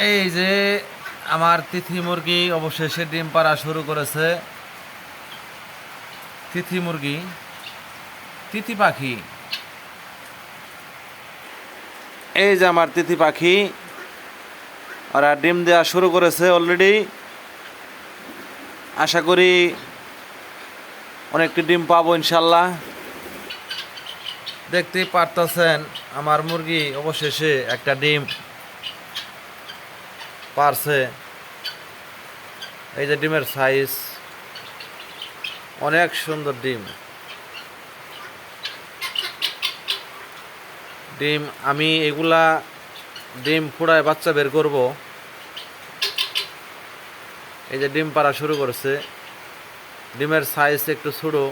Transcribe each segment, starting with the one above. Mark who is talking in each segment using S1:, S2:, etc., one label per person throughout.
S1: এই যে আমার তিথি মুরগি অবশেষে ডিম পাড়া শুরু করেছে। তিথি মুরগি, তিথি পাখি, এই যে আমার তিথি পাখি, ওরা ডিম দেওয়া শুরু করেছে অলরেডি। আশা করি অনেকটি ডিম পাবো ইনশাল্লাহ। দেখতেই পারতেছেন আমার মুরগি অবশেষে একটা ডিম পারছে। এই যে ডিমের সাইজ অনেক সুন্দর ডিম। আমি এগুলা ডিম ফুড়ায় বাচ্চা বের করব। এই যে ডিম পাড়া শুরু করেছে। ডিমের সাইজ একটু ছোটো,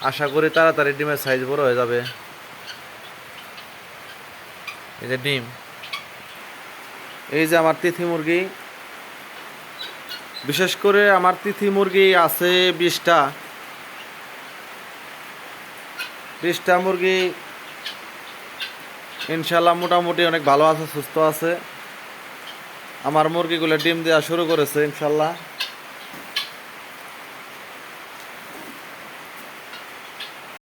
S1: আশা করি তাড়াতাড়ি ডিমের সাইজ বড় হয়ে যাবে। এই যে ডিম, এই যে আমার তিথি মুরগি, বিশেষ করে আমার তিথি মুরগি আছে 20টা। 20টা মুরগি ইনশাল্লাহ মোটামুটি অনেক ভালো আছে, সুস্থ আছে। আমার মুরগিগুলো ডিম দেওয়া শুরু করেছে ইনশাল্লাহ।